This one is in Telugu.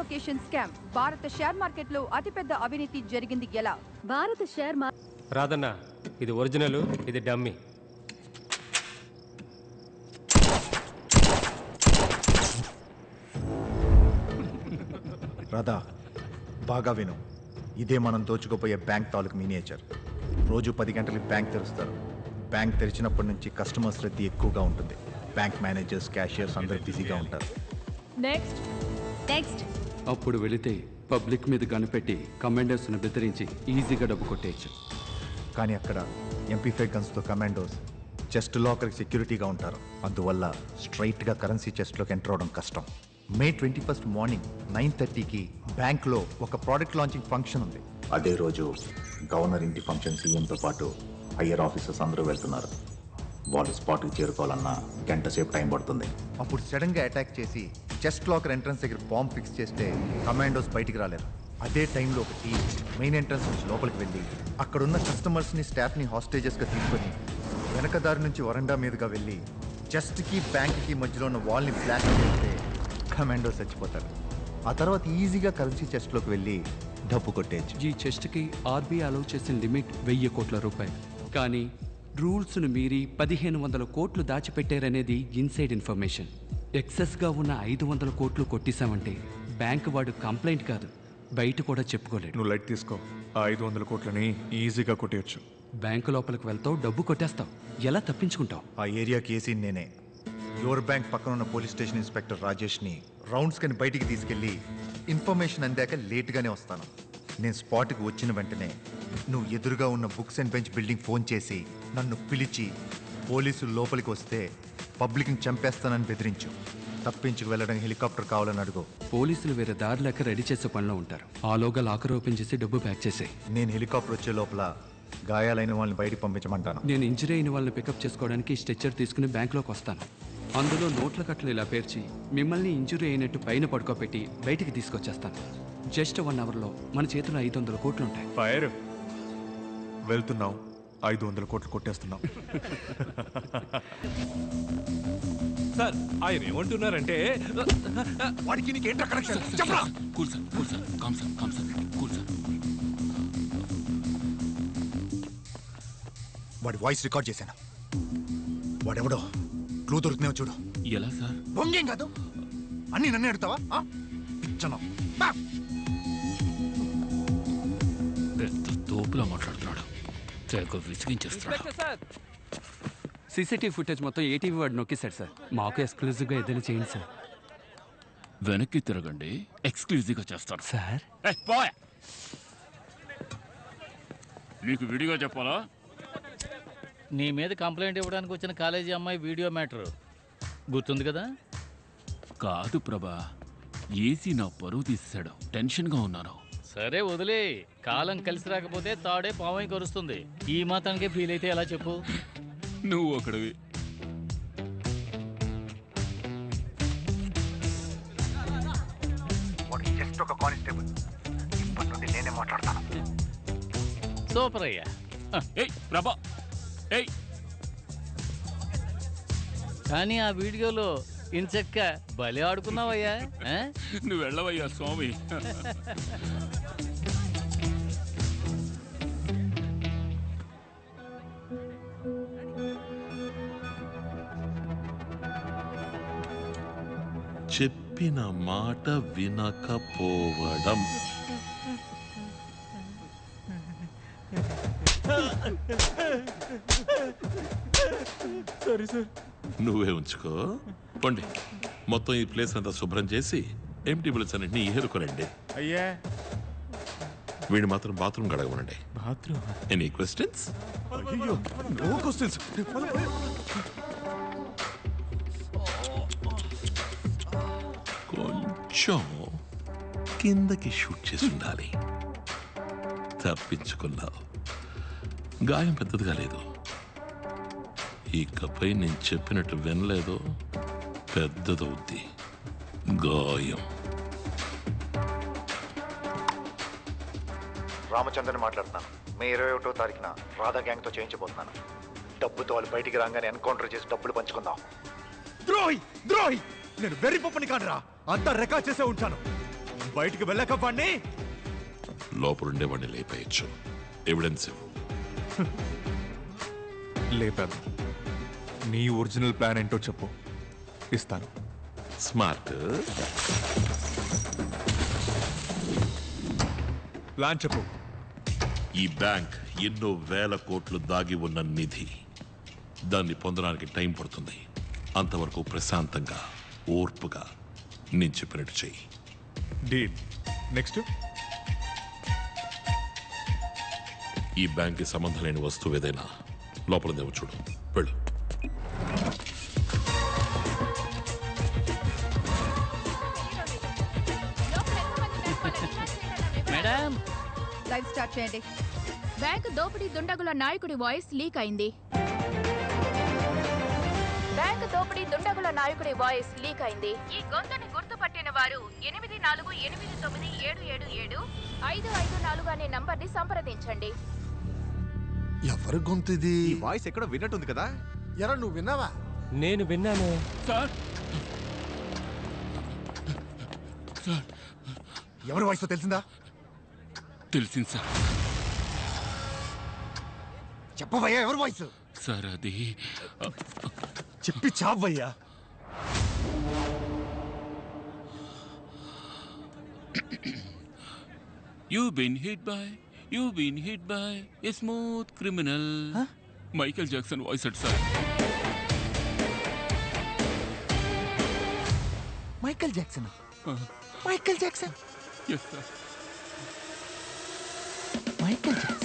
Allocation scam. భారత షేర్ మార్కెట్ లో అతిపెద్ద అవినీతి జరిగింది ఎలా? భారత షేర్ రాదన్న, ఇది ఒరిజినల్, ఇది డమ్మీ. రాధా, బాగా విను. ఇదే మనం దోచుకుపోయే బ్యాంక్ తాలూకు మినియేచర్. రోజు 10 గంటలకు బ్యాంక్ తెరుస్తారు. బ్యాంక్ తెరిచినప్పటి నుంచి కస్టమర్స్ రద్దీ ఎక్కువగా ఉంటుంది. బ్యాంక్ మేనేజర్స్, క్యాషియర్స్ అందరూ బిజీగా ఉంటారు. నెక్స్ట్ అప్పుడు వెళితే పబ్లిక్ మీద కనిపెట్టి కమాండర్స్ను బెదిరించి ఈజీగా డబ్బు కొట్టేయచ్చు. కానీ అక్కడ MP5 గన్స్తో కమాండోస్ చెస్ట్ లాకర్కి సెక్యూరిటీగా ఉంటారు. అందువల్ల స్ట్రైట్గా కరెన్సీ చెస్ట్లోకి ఎంటర్ అవడం కష్టం. May 21 మార్నింగ్ 9:30కి బ్యాంక్లో ఒక ప్రోడక్ట్ లాంచింగ్ ఫంక్షన్ ఉంది. అదే రోజు గవర్నర్ ఇంటి ఫంక్షన్ సీఎంతో పాటు హయ్యర్ ఆఫీసర్స్ అందరూ వెళ్తున్నారు. వాళ్ళు స్పాట్కి చేరుకోవాలన్నా గంట సేపు టైం పడుతుంది. అప్పుడు సడన్గా అటాక్ చేసి చెస్ట్ లాకర్ ఎంట్రన్స్ దగ్గర బాంబ్ ఫిక్స్ చేస్తే కమాండోస్ బయటికి రాలేరు. అదే టైంలో ఒక టీం మెయిన్ ఎంట్రన్స్ నుంచి లోపలికి వెళ్ళి అక్కడున్న కస్టమర్స్ని, స్టాఫ్ని హాస్టేజెస్గా తీసుకొని వెనక దారి నుంచి వరండా మీదుగా వెళ్ళి చెస్ట్కి బ్యాంక్కి మధ్యలో ఉన్న వాల్ని బ్లాక్ చేస్తే కమాండోస్ చచ్చిపోతారు. ఆ తర్వాత ఈజీగా కరెన్సీ చెస్ట్లోకి వెళ్ళి డబ్బు కొట్టేయచ్చు. ఈ చెస్ట్కి RBI అలౌ చేసిన లిమిట్ 1000 కోట్ల రూపాయలు. కానీ రూల్స్ను మీరి 1500 కోట్లు దాచిపెట్టారనేది ఇన్సైడ్ ఇన్ఫర్మేషన్. ఎక్సెస్గా ఉన్న 500 కోట్లు కొట్టేశామంటే బ్యాంక్ వాడు కంప్లైంట్ కాదు, బయట కూడా చెప్పుకోలేడు. నువ్వు లైట్ తీసుకో. ఆ 500 కోట్లని ఈజీగా కొట్టేయచ్చు. బ్యాంకు లోపలికి వెళ్తావు, డబ్బు కొట్టేస్తావు. ఎలా తప్పించుకుంటావు? ఆ ఏరియాకి ఏసీ నేనే. యువర్ బ్యాంక్ పక్కన ఉన్న పోలీస్ స్టేషన్ ఇన్స్పెక్టర్ రాజేష్ని రౌండ్స్ కని బయటికి తీసుకెళ్ళి ఇన్ఫర్మేషన్ అందాక లేట్గానే వస్తాను. నేను స్పాట్కి వచ్చిన వెంటనే నువ్వు ఎదురుగా ఉన్న books and bench building phone చేసి నన్ను పిలిచి పోలీసులు లోపలికి వస్తే పబ్లిక్ని చంపేస్తానని బెదిరించు. తప్పించుకు వెళ్ళడం హెలికాప్టర్ కావాలని అడుగు. పోలీసులు వేరే దారి లేక రెడీ చేసే పనిలో ఉంటారు. ఆలోగా లాకర్ ఓపెన్ చేసి డబ్బు ప్యాక్ చేసే. నేను హెలికాప్టర్ వచ్చే లోపల గాయాలైన వాళ్ళని బయటికి పంపించమంటాను. నేను ఇంజరీ అయిన వాళ్ళని పికప్ చేసుకోవడానికి స్ట్రెచ్చర్ తీసుకుని బ్యాంక్లోకి వస్తాను. అందులో నోట్ల కట్టలు ఇలా పేర్చి మిమ్మల్ని ఇంజరీ అయినట్టు పైన పడుకోబెట్టి బయటికి తీసుకొచ్చేస్తాను. జస్ట్ 1 అవర్లో మన చేతిలో 500 కోట్లు ఉంటాయి. ఫైర్ వెళ్తున్నాం, 500 కోట్లు కొట్టేస్తున్నాం. సార్ ఆయన ఏమంటున్నారంటే వాడికి నీకేంట్రా కనెక్షన్? చెప్పరా. Cool sir calm sir cool sir. వాడి వాయిస్ రికార్డ్ చేశాను. వాడెవడో క్లూ దొరుకుతున్నావు చూడు. ఎలా సార్? బొంగేం కాదు, అన్నీ నన్నే అడుగుతావా? పిచ్చను పెద్ద తోపులా మాట్లాడుతున్నాడు. తెగ విసిగించేస్తున్నాడు. CCTV ఫుటేజ్ మొత్తం ATV వాడు నొక్కేశాడు సార్. మాకు ఎక్స్క్లూజివ్గా ఏదైనా చేయండి సార్. వెనక్కి తిరగండి, ఎక్స్క్లూజివ్గా చేస్తాడు సార్. నీకు విడిగా చెప్పాలా? నీ మీద కంప్లైంట్ ఇవ్వడానికి వచ్చిన కాలేజీ అమ్మాయి వీడియో మ్యాటర్ గుర్తుంది కదా? కాదు ప్రభా, ఏసీ నా పరువు తీసాడు. టెన్షన్గా ఉన్నాను. సరే వదిలే, కాలం కలిసి రాకపోతే తాడే పావై కరుస్తుంది. ఈ మాత్రానికే ఫీల్ అయితే ఎలా చెప్పు? నువ్వు ఒకడివి. జస్ట్ ఒక కానిస్టేబుల్. ఇప్పటి నుండి నేనే మాట్లాడతాను. సూపర్ అయ్యా. ఏయ్ ప్రభా, ఏయ్. కానీ ఆ వీడియోలో ఇంచక్క బలి ఆడుకున్నావయ్యా. నువ్వు వెళ్ళవయ్యా స్వామి. చెప్పిన మాట వినకపోవడం. సరే సార్, నువ్వే ఉంచుకో. పండి, మొత్తం ఈ ప్లేస్ అంతా శుభ్రం చేసి ఎంటీ బిల్స్ అన్నింటినీ ఏరుకోరండి. అయ్యా, వీడు మాత్రం బాత్రూమ్ గడగమనండి. బాత్రూమ్? Any questions? అయ్యో, నో క్వశ్చన్స్. కొంచెం కిందకి షూట్ చేసి ఉండాలి. తప్పించుకున్నావు. గాయం పెద్దదిగా లేదు. ఇకపై నేను చెప్పినట్టు వినలేదు, పెద్దదవుద్ది గాయం. రామచంద్రని మాట్లాడుతున్నాను. మే 21వ తారీఖున రాధా గ్యాంగ్తో చేయించబోతున్నాను. డబ్బుతో వాళ్ళు బయటికి రాగానే ఎన్కౌంటర్ చేసి డబ్బులు పంచుకుందాం. ద్రోహి ద్రోహి, నేను వెర్రి పప్పని కాదురా, అంతా రికార్డ్ చేసే ఉంటాను. బయటికి వెళ్ళక వాడిని లోపలుండే వాడిని లేపేయచ్చు. ఎవిడెన్స్ ఇవ్వు. లేపాను. నీ ఒరిజినల్ ప్లాన్ ఏంటో చెప్పు, ఇస్తాను. స్మార్ట్. ప్లాన్ చెప్పు. ఈ బ్యాంక్ ఎన్నో వేల కోట్లు దాగి ఉన్న నిధి. దాన్ని పొందడానికి టైం పడుతుంది. అంతవరకు ప్రశాంతంగా ఓర్పుగా నేను చెప్పినట్టు చెయ్యి. డీల్. నెక్స్ట్. ఈ బ్యాంక్కి సంబంధం లేని వస్తువు ఏదైనా లోపలదేమో చూడు. వెళ్ళు. మేడం, లైవ్ స్టార్ట్ చేయండి. బ్యాంకు దోపిడీ దుండగుల నాయకుడి వాయిస్ లీక్ అయింది. బ్యాంకు దోపిడీ దుండగుల నాయకుడి వాయిస్ లీక్ అయింది. ఈ గొంతుని గుర్తుపట్టిన వారు 8489777554 అనే నంబర్ని సంప్రదించండి. ఎవరి గొంతు ఇది? ఈ వాయిస్ ఎక్కడో విన్నట్టుంది కదా. ఎరా నువ్వు విన్నావా? నేను విన్నాను సార్. ఎవరి వాయిస్ తెలిసిందా? తెలిసింది సార్. చెప్పవయ్యా ఎవరి వాయిస్? సార్ అది చెప్పి చావయ్యా. You've been hit by a smooth criminal. Michael Jackson voice at sir. Michael Jackson. Michael Jackson. Yes sir. Michael Jackson.